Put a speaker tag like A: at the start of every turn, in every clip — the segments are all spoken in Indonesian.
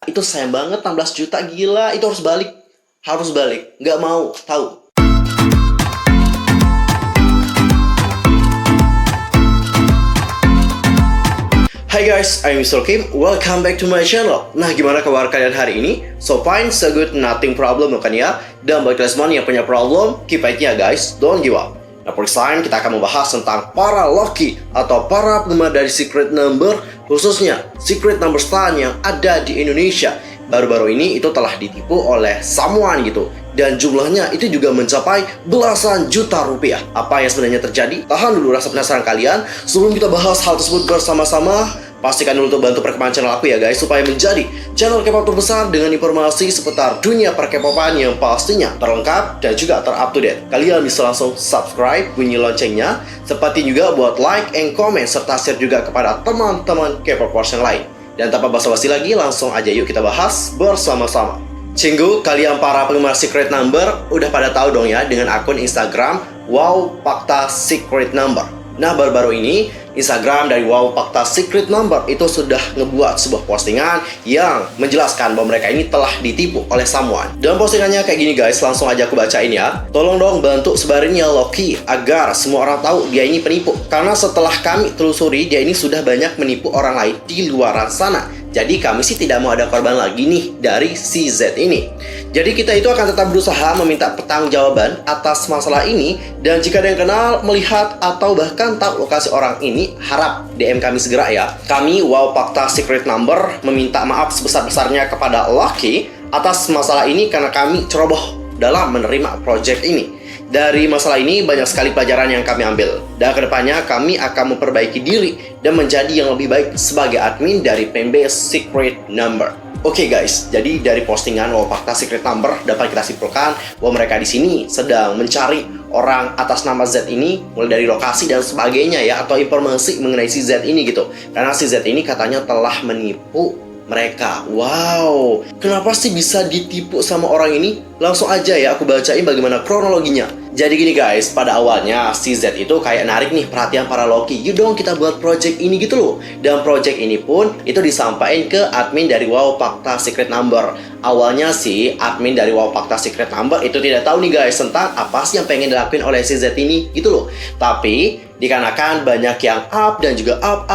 A: Itu sayang banget, 16 juta, gila. Itu harus balik. Harus balik. Nggak mau, tahu. Hi guys, I'm Mr. Kim. Welcome back to my channel. Nah, gimana kabar kalian hari ini? So fine, so good, nothing problem bukan ya? Dan bagi kalian semua yang punya problem, keep it ya guys, don't give up. Nah, for this time kita akan membahas tentang para Loki atau para penggemar dari Secret Number, khususnya Secret Number Stan yang ada di Indonesia. Baru-baru ini itu telah ditipu oleh someone gitu. Dan jumlahnya itu juga mencapai belasan juta rupiah. Apa yang sebenarnya terjadi? Tahan dulu rasa penasaran kalian. Sebelum kita bahas hal tersebut bersama-sama, pastikan dulu untuk bantu perkembangan channel aku ya guys, supaya menjadi channel K-pop terbesar dengan informasi seputar dunia per-K-popan yang pastinya terlengkap dan juga ter-up to date. Kalian bisa langsung subscribe, bunyi loncengnya, seperti juga buat like and comment, serta share juga kepada teman-teman K-popers yang lain. Dan tanpa basa-basi lagi, langsung aja yuk kita bahas bersama-sama. Cinggu, kalian para penggemar Secret Number udah pada tahu dong ya dengan akun Instagram Wow Fakta Secret Number. Nah, baru-baru ini Instagram dari Wow Fakta Secret Number itu sudah ngebuat sebuah postingan yang menjelaskan bahwa mereka ini telah ditipu oleh someone. Dan postingannya kayak gini guys, langsung aja aku bacain ya. Tolong dong bantu sebarin ya Loki agar semua orang tahu dia ini penipu. Karena setelah kami telusuri, dia ini sudah banyak menipu orang lain di luar sana. Jadi kami sih tidak mau ada korban lagi nih dari si Z ini. Jadi kita itu akan tetap berusaha meminta pertanggungjawaban atas masalah ini. Dan jika ada yang kenal, melihat, atau bahkan tahu lokasi orang ini, harap DM kami segera ya. Kami Wow Fakta Secret Number meminta maaf sebesar-besarnya kepada Loki atas masalah ini karena kami ceroboh dalam menerima project ini. Dari masalah ini banyak sekali pelajaran yang kami ambil. Dan kedepannya kami akan memperbaiki diri dan menjadi yang lebih baik sebagai admin dari fanbase Secret Number. Oke guys, jadi dari postingan Wow Fakta Secret Number dapat kita simpulkan bahwa mereka di sini sedang mencari orang atas nama Z ini, mulai dari lokasi dan sebagainya ya, atau informasi mengenai si Z ini gitu. Karena si Z ini katanya telah menipu mereka. Wow, kenapa sih bisa ditipu sama orang ini? Langsung aja ya aku bacain bagaimana kronologinya. Jadi gini guys, pada awalnya si Z itu kayak narik nih perhatian para Loki. Yuk dong kita buat project ini gitu loh. Dan project ini pun itu disampaikan ke admin dari Wow Fakta Secret Number. Awalnya sih admin dari Wow Fakta Secret Number itu tidak tahu nih guys tentang apa sih yang pengen dilakuin oleh si Z ini gitu loh. Tapi dikarenakan banyak yang up dan juga up,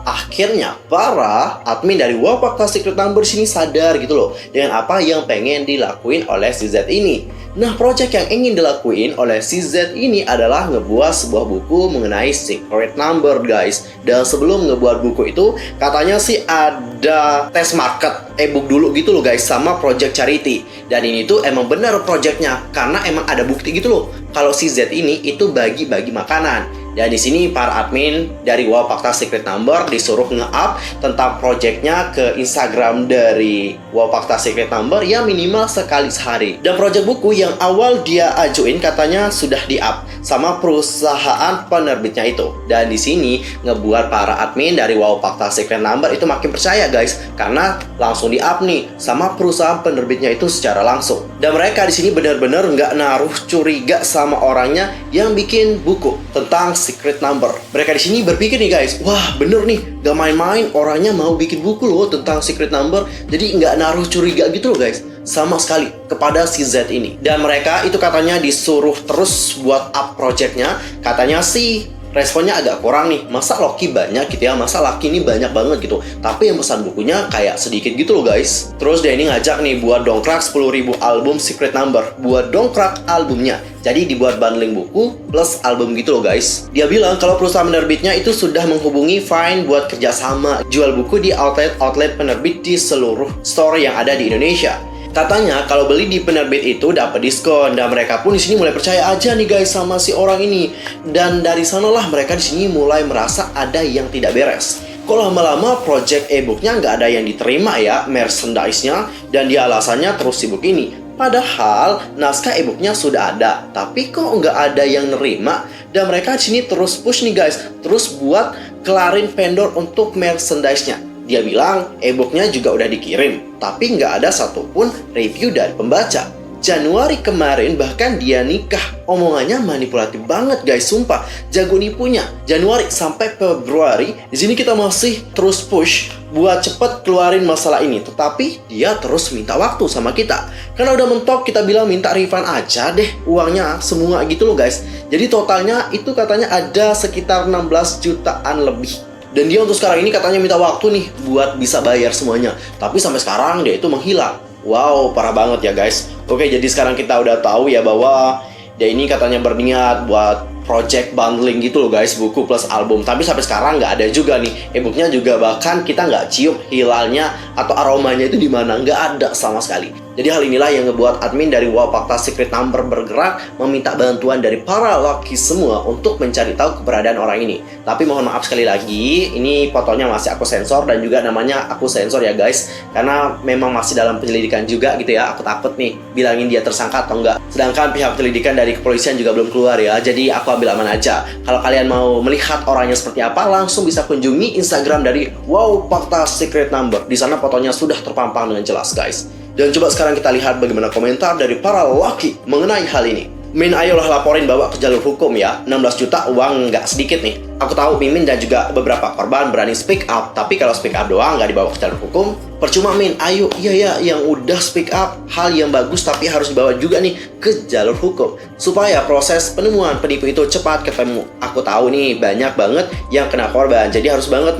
A: akhirnya para admin dari Wow Fakta Secret Number sini sadar gitu loh dengan apa yang pengen dilakuin oleh si Z ini. Nah, project yang ingin dilakuin oleh si Z ini adalah ngebuat sebuah buku mengenai Secret Number guys. Dan sebelum ngebuat buku itu, katanya sih ada test market e-book dulu gitu loh guys, sama project charity. Dan ini tuh emang bener projectnya, karena emang ada bukti gitu loh kalau si Z ini itu bagi-bagi makanan. Dan di sini para admin dari Wow Fakta Secret Number disuruh nge-up tentang projectnya ke Instagram dari Wow Fakta Secret Number ya minimal sekali sehari. Dan project buku yang awal dia ajuin katanya sudah di-up sama perusahaan penerbitnya itu. Dan di sini ngebuat para admin dari Wow Fakta Secret Number itu makin percaya guys, karena langsung di-up nih sama perusahaan penerbitnya itu secara langsung. Dan mereka di sini benar-benar nggak naruh curiga sama orangnya yang bikin buku tentang Secret Number. Mereka di sini berpikir nih guys, wah bener nih, gak main-main orangnya mau bikin buku loh tentang Secret Number. Jadi nggak naruh curiga gitu loh guys, sama sekali kepada si Z ini. Dan mereka itu katanya disuruh terus buat up projectnya. Katanya sih responnya agak kurang nih. Masa Loki banyak gitu ya, masa Loki ini banyak banget gitu, tapi yang pesan bukunya kayak sedikit gitu loh guys. Terus dia ini ngajak nih buat dongkrak 10.000 album Secret Number, buat dongkrak albumnya. Jadi dibuat bundling buku plus album gitu loh guys. Dia bilang kalau perusahaan penerbitnya itu sudah menghubungi Fine buat kerjasama jual buku di outlet penerbit di seluruh store yang ada di Indonesia. Katanya kalau beli di penerbit itu dapat diskon, dan mereka pun di sini mulai percaya aja nih guys sama si orang ini. Dan dari sanalah mereka di sini mulai merasa ada yang tidak beres. Kok lama-lama project e-booknya nggak ada yang diterima ya, merchandise-nya, dan dia alasannya terus sibuk ini. Padahal naskah e-booknya sudah ada, tapi kok nggak ada yang nerima. Dan mereka di sini terus push nih guys, terus buat kelarin vendor untuk merchandise-nya. Dia bilang e-booknya juga udah dikirim, tapi nggak ada satupun review dari pembaca. Januari kemarin bahkan dia nikah. Omongannya manipulatif banget guys, sumpah. Jago nipunya. Januari sampai Februari, di sini kita masih terus push buat cepet keluarin masalah ini. Tetapi dia terus minta waktu sama kita. Karena udah mentok, kita bilang minta refund aja deh uangnya semua gitu loh guys. Jadi totalnya itu katanya ada sekitar 16 jutaan lebih. Dan dia untuk sekarang ini katanya minta waktu nih buat bisa bayar semuanya. Tapi sampai sekarang dia itu menghilang. Wow, parah banget ya guys. Oke, jadi sekarang kita udah tahu ya bahwa dia ini katanya berniat buat project bundling gitu loh guys, buku plus album. Tapi sampai sekarang nggak ada juga nih e-booknya juga, bahkan kita nggak cium hilalnya atau aromanya itu di mana, nggak ada sama sekali. Jadi hal inilah yang ngebuat admin dari Wow Fakta Secret Number bergerak meminta bantuan dari para laki semua untuk mencari tahu keberadaan orang ini. Tapi mohon maaf sekali lagi, ini fotonya masih aku sensor dan juga namanya aku sensor ya guys, karena memang masih dalam penyelidikan juga gitu ya. Aku takut nih bilangin dia tersangka atau enggak. Sedangkan pihak penyelidikan dari kepolisian juga belum keluar ya. Jadi aku ambil aman aja. Kalau kalian mau melihat orangnya seperti apa, langsung bisa kunjungi Instagram dari Wow Fakta Secret Number. Di sana fotonya sudah terpampang dengan jelas guys. Dan coba sekarang kita lihat bagaimana komentar dari para laki mengenai hal ini. Min, ayolah laporin bawa ke jalur hukum ya. 16 juta uang nggak sedikit nih. Aku tahu Mimin dan juga beberapa korban berani speak up, tapi kalau speak up doang nggak dibawa ke jalur hukum, percuma Min. Ayo, iya ya, yang udah speak up hal yang bagus, tapi harus dibawa juga nih ke jalur hukum supaya proses penemuan penipu itu cepat ketemu. Aku tahu nih banyak banget yang kena korban, jadi harus banget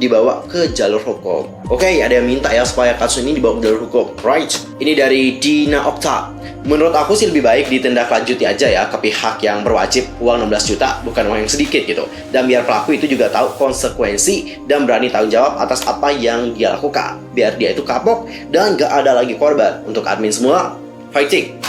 A: dibawa ke jalur hukum. Oke, ada yang minta ya supaya kasus ini dibawa ke jalur hukum, right? Ini dari Dina Okta. Menurut aku sih lebih baik ditindaklanjuti aja ya ke pihak yang berwajib uang 16 juta, bukan uang yang sedikit gitu. Dan biar pelaku itu juga tahu konsekuensi dan berani tanggung jawab atas apa yang dia lakukan. Biar dia itu kapok dan gak ada lagi korban. Untuk admin semua, fighting!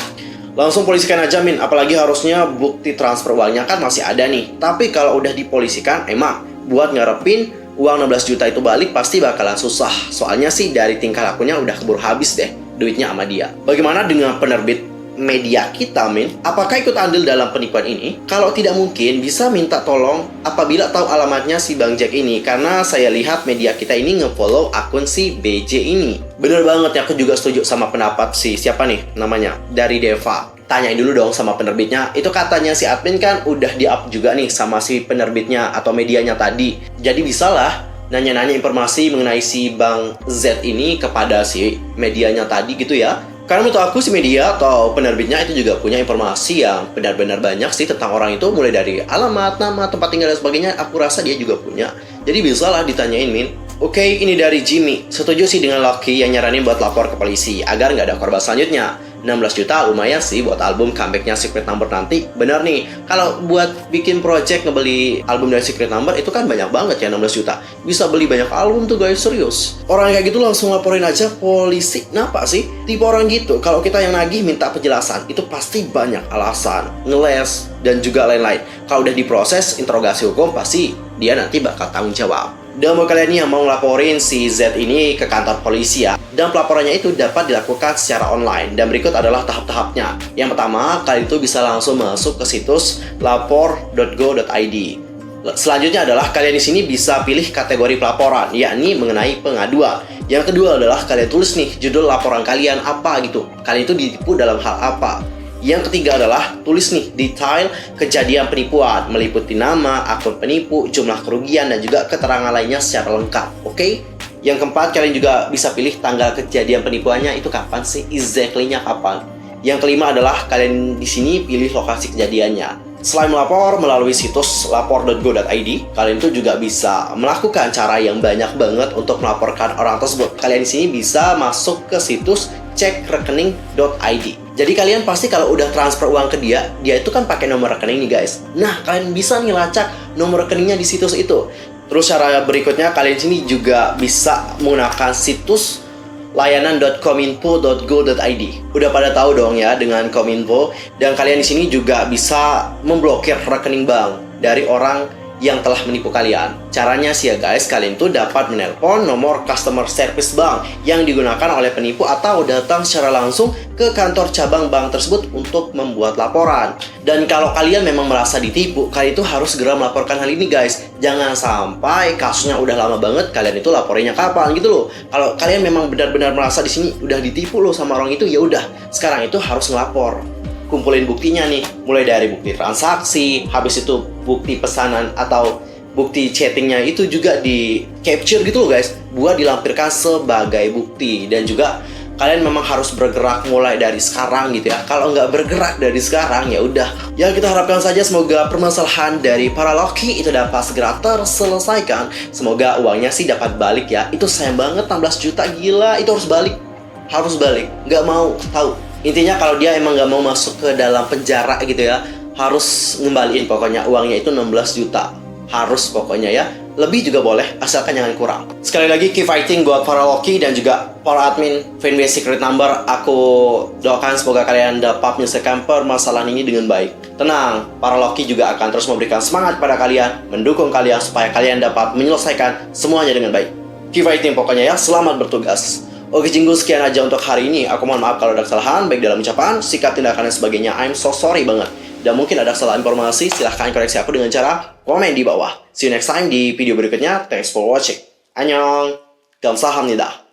A: Langsung polisikan aja Min, apalagi harusnya bukti transfer uangnya kan masih ada nih. Tapi kalau udah dipolisikan, emang buat ngarepin uang 16 juta itu balik pasti bakalan susah. Soalnya sih dari tingkah lakunya udah keburu habis deh duitnya sama dia. Bagaimana dengan penerbit media kita, Min? Apakah ikut andil dalam penipuan ini? Kalau tidak mungkin, bisa minta tolong apabila tahu alamatnya si Bang Jack ini. Karena saya lihat media kita ini nge-follow akun si BJ ini. Bener banget ya, aku juga setuju sama pendapat si siapa nih namanya, dari Deva. Tanyain dulu dong sama penerbitnya. Itu katanya si admin kan udah di-up juga nih sama si penerbitnya atau medianya tadi. Jadi bisalah nanya-nanya informasi mengenai si Bang Z ini kepada si medianya tadi gitu ya. Karena menurut aku si media atau penerbitnya itu juga punya informasi yang benar-benar banyak sih tentang orang itu. Mulai dari alamat, nama, tempat tinggal dan sebagainya. Aku rasa dia juga punya. Jadi bisalah ditanyain Min. Oke, ini dari Jimmy. Setuju sih dengan Loki yang nyaranin buat lapor ke polisi agar nggak ada korban selanjutnya. 16 juta lumayan sih buat album comebacknya Secret Number nanti. Bener nih, kalau buat bikin project ngebeli album dari Secret Number itu kan banyak banget ya 16 juta. Bisa beli banyak album tuh guys, serius. Orang kayak gitu langsung laporin aja polisi. Kenapa sih? Tipe orang gitu, kalau kita yang nagih minta penjelasan, itu pasti banyak alasan, ngeles, dan juga lain-lain. Kalau udah diproses interogasi hukum, pasti dia nanti bakal tanggung jawab. Dan buat kalian nih yang mau ngelaporin si Z ini ke kantor polisi ya. Dan pelaporannya itu dapat dilakukan secara online. Dan berikut adalah tahap-tahapnya. Yang pertama, kalian itu bisa langsung masuk ke situs lapor.go.id. Selanjutnya adalah kalian di sini bisa pilih kategori pelaporan, yakni mengenai pengaduan. Yang kedua adalah kalian tulis nih judul laporan kalian apa gitu. Kalian itu ditipu dalam hal apa. Yang ketiga adalah tulis nih detail kejadian penipuan, meliputi nama, akun penipu, jumlah kerugian, dan juga keterangan lainnya secara lengkap. Oke? Yang keempat, kalian juga bisa pilih tanggal kejadian penipuannya itu kapan sih, exactly-nya kapan. Yang kelima adalah kalian di sini pilih lokasi kejadiannya. Selain melapor melalui situs lapor.go.id, kalian itu juga bisa melakukan cara yang banyak banget untuk melaporkan orang tersebut. Kalian di sini bisa masuk ke situs cekrekening.id. Jadi kalian pasti kalau udah transfer uang ke dia itu kan pakai nomor rekening nih guys. Nah, kalian bisa nih lacak nomor rekeningnya di situs itu. Terus cara berikutnya kalian sini juga bisa menggunakan situs layanan.kominfo.go.id. Udah pada tahu dong ya dengan Kominfo, dan kalian di sini juga bisa memblokir rekening bank dari orang yang telah menipu kalian. Caranya sih ya guys, kalian tuh dapat menelpon nomor customer service bank yang digunakan oleh penipu atau datang secara langsung ke kantor cabang bank tersebut untuk membuat laporan. Dan kalau kalian memang merasa ditipu, kalian itu harus segera melaporkan hal ini guys. Jangan sampai kasusnya udah lama banget, kalian itu laporinnya kapan gitu loh. Kalau kalian memang benar-benar merasa di sini udah ditipu loh sama orang itu, ya udah, sekarang itu harus ngelapor. Kumpulin buktinya nih, mulai dari bukti transaksi, habis itu bukti pesanan atau bukti chattingnya itu juga di capture gitu loh guys, buat dilampirkan sebagai bukti. Dan juga kalian memang harus bergerak mulai dari sekarang gitu ya. Kalau nggak bergerak dari sekarang, ya udah. Ya kita harapkan saja semoga permasalahan dari para Loki itu dapat segera terselesaikan. Semoga uangnya sih dapat balik ya. Itu sayang banget, 16 juta, gila. Itu harus balik. Harus balik. Nggak mau tahu. Intinya kalau dia emang nggak mau masuk ke dalam penjara gitu ya, harus ngembaliin pokoknya uangnya itu 16 juta. Harus pokoknya ya. Lebih juga boleh, asalkan jangan kurang. Sekali lagi, keep fighting buat para Loki dan juga para admin Fanbase Secret Number. Aku doakan semoga kalian dapat menyelesaikan permasalahan ini dengan baik. Tenang, para Loki juga akan terus memberikan semangat pada kalian, mendukung kalian supaya kalian dapat menyelesaikan semuanya dengan baik. Keep fighting pokoknya ya, selamat bertugas. Oke Jinggu, sekian aja untuk hari ini. Aku mohon maaf kalau ada kesalahan, baik dalam ucapan, sikap, tindakan, dan sebagainya. I'm so sorry banget. Dan mungkin ada salah informasi, silahkan koreksi aku dengan cara komen di bawah. See you next time di video berikutnya. Thanks for watching. Annyeong. 감사합니다.